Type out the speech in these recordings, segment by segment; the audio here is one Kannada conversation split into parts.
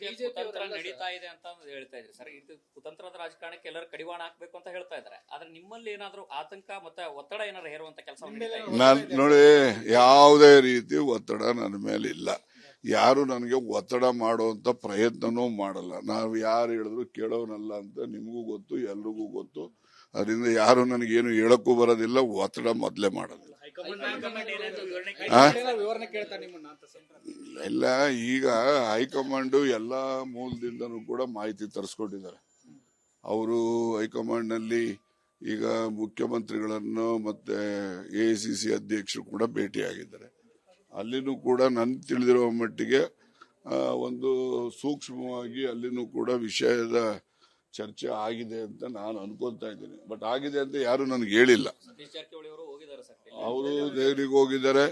ರಾಜ್ಯಕ್ಕೆ ಕುತಂತ್ರ ನಡೀತಾ ಇದೆ ಅಂತ ಹೇಳ್ತಾ ಇದ್ರಿ ಸರ್. ಇದು ಕುತಂತ್ರದ ರಾಜಕಾರಣಕ್ಕೆ ಎಲ್ಲರೂ ಕಡಿವಾಣ ಹಾಕ್ಬೇಕು ಅಂತ ಹೇಳ್ತಾ ಇದ್ದಾರೆ. ಆದ್ರೆ ನಿಮ್ಮಲ್ಲಿ ಏನಾದ್ರು ಆತಂಕ ಮತ್ತೆ ಒತ್ತಡ ಏನಾದ್ರು ಹೇರುವಂತ ಕೆಲಸ ನಾನು ನೋಡಿ, ಯಾವುದೇ ರೀತಿ ಒತ್ತಡ ನನ್ನ ಮೇಲೆ ಇಲ್ಲ. ಯಾರು ನನಗೆ ಒತ್ತಡ ಮಾಡುವಂತ ಪ್ರಯತ್ನನೂ ಮಾಡಲ್ಲ. ನಾವು ಯಾರು ಹೇಳಿದ್ರು ಕೇಳೋನಲ್ಲ ಅಂತ ನಿಮಗೂ ಗೊತ್ತು, ಎಲ್ರಿಗೂ ಗೊತ್ತು. ಅದರಿಂದ ಯಾರು ನನಗೇನು ಹೇಳಕ್ಕೂ ಬರೋದಿಲ್ಲ, ಒತ್ತಡ ಮೊದಲೇ ಮಾಡೋದಿಲ್ಲ. ಇಲ್ಲ, ಈಗ ಹೈಕಮಾಂಡ್ ಎಲ್ಲಾ ಮೂಲದಿಂದನೂ ಕೂಡ ಮಾಹಿತಿ ತರಿಸ್ಕೊಂಡಿದ್ದಾರೆ. ಅವರು ಹೈಕಮಾಂಡ್ ನಲ್ಲಿ ಈಗ ಮುಖ್ಯಮಂತ್ರಿಗಳನ್ನು ಮತ್ತೆ AICC ಅಧ್ಯಕ್ಷರು ಕೂಡ ಭೇಟಿಯಾಗಿದ್ದಾರೆ. ಅಲ್ಲಿನೂ ಕೂಡ ನನ್ ತಿಳಿದಿರುವ ಮಟ್ಟಿಗೆ ಒಂದು ಸೂಕ್ಷ್ಮವಾಗಿ ಅಲ್ಲಿನೂ ಕೂಡ ವಿಷಯದ ಚರ್ಚೆ ಆಗಿದೆ ಅಂತ ನಾನು ಅನ್ಕೊಂತಾ ಇದ್ದೀನಿ. ಬಟ್ ಆಗಿದೆ ಅಂತ ಯಾರು ನನಗೆ ಹೇಳಿಲ್ಲ. ಅವರು ದೆಹಲಿಗೆ ಹೋಗಿದ್ದಾರೆ,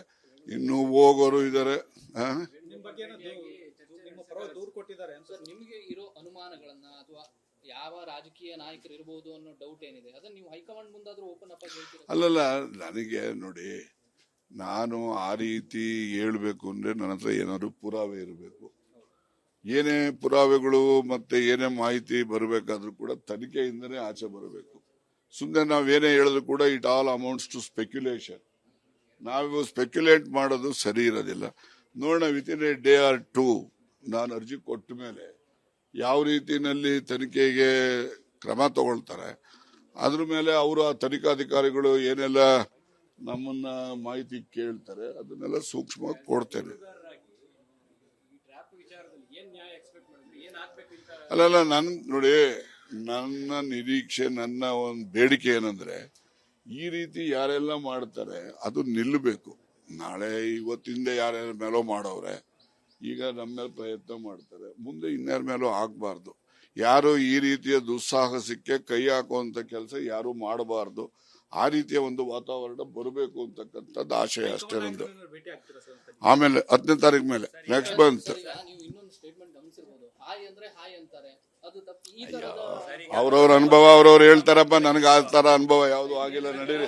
ಇನ್ನು ಹೋಗೋರು ಇದ್ದಾರೆ. ನಿಮಗೆ ಇರೋ ಅನುಮಾನಗಳನ್ನ ಅಥವಾ ಯಾವ ರಾಜಕೀಯ ನಾಯಕರು ಇರಬಹುದು ಅನ್ನೋ ಡೌಟ್ ಏನಿದೆ ಅದನ್ನ ನೀವು ಹೈಕಮಾಂಡ್ ಮುಂದಾದ್ರೂ ಓಪನ್ ಅಪ್ ಆಗಿ ಹೇಳ್ತೀರಾ? ಅಲ್ಲಲ್ಲ, ನನಗೆ ನೋಡಿ, ನಾನು ಆ ರೀತಿ ಹೇಳ್ಬೇಕು ಅಂದ್ರೆ ನನ್ನ ಹತ್ರ ಏನಾದ್ರು ಪುರಾವೆ ಇರಬೇಕು. ಏನೇ ಪುರಾವೆಗಳು ಮತ್ತೆ ಏನೇ ಮಾಹಿತಿ ಬರಬೇಕಾದ್ರೂ ಕೂಡ ತನಿಖೆಯಿಂದನೇ ಆಚೆ ಬರಬೇಕು. ಸುಮ್ಮನೆ ನಾವೇನೇ ಹೇಳಿದ್ರು ಕೂಡ it all amounts to speculation. ನಾವು ಸ್ಪೆಕ್ಯುಲೇಟ್ ಮಾಡೋದು ಸರಿ ಇರೋದಿಲ್ಲ. ನೋಡೋಣ, within a day or two ನಾನು ಅರ್ಜಿ ಕೊಟ್ಟ ಮೇಲೆ ಯಾವ ರೀತಿಯಲ್ಲಿ ತನಿಖೆಗೆ ಕ್ರಮ ತಗೊಳ್ತಾರೆ, ಅದ್ರ ಮೇಲೆ ಅವರು ಆ ತನಿಖಾಧಿಕಾರಿಗಳು ಏನೆಲ್ಲ ನಮ್ಮನ್ನ ಮಾಹಿತಿ ಕೇಳ್ತಾರೆ ಅದನ್ನೆಲ್ಲ ಸೂಕ್ಷ್ಮವಾಗಿ ಕೊಡ್ತೇನೆ. ಅಲ್ಲಲ್ಲ, ನೋಡಿ, ನನ್ನ ನಿರೀಕ್ಷೆ, ನನ್ನ ಒಂದು ಬೇಡಿಕೆ ಏನಂದ್ರೆ ಈ ರೀತಿ ಯಾರೆಲ್ಲ ಮಾಡ್ತಾರೆ ಅದು ನಿಲ್ಲಬೇಕು. ನಾಳೆ ಇವತ್ತಿಂದ ಯಾರ್ಯಾರ ಮೇಲೋ ಮಾಡೋರೆ, ಈಗ ನಮ್ಮ ಮೇಲೆ ಪ್ರಯತ್ನ ಮಾಡ್ತಾರೆ, ಮುಂದೆ ಇನ್ಯಾರ ಮೇಲೂ ಆಗ್ಬಾರ್ದು. ಯಾರು ಈ ರೀತಿಯ ದುಸ್ಸಾಹಸಕ್ಕೆ ಕೈ ಹಾಕುವಂತ ಕೆಲಸ ಯಾರು ಮಾಡಬಾರ್ದು. ಆ ರೀತಿಯ ಒಂದು ವಾತಾವರಣ ಬರಬೇಕು ಅಂತಕ್ಕಂಥದ್ದು ಆಶಯ ಅಷ್ಟೇ ನಂದು. ಆಮೇಲೆ 10ನೇ ತಾರೀಕು ಮೇಲೆ ನೆಕ್ಸ್ಟ್ ಮಂತ್ ಅವ್ರವ್ರ ಅನುಭವ ಅವ್ರವ್ರು ಹೇಳ್ತಾರಪ್ಪ. ನನಗೆ ಆ ತರ ಅನುಭವ ಯಾವ್ದು ಆಗಿಲ್ಲ. ನಡೀರಿ.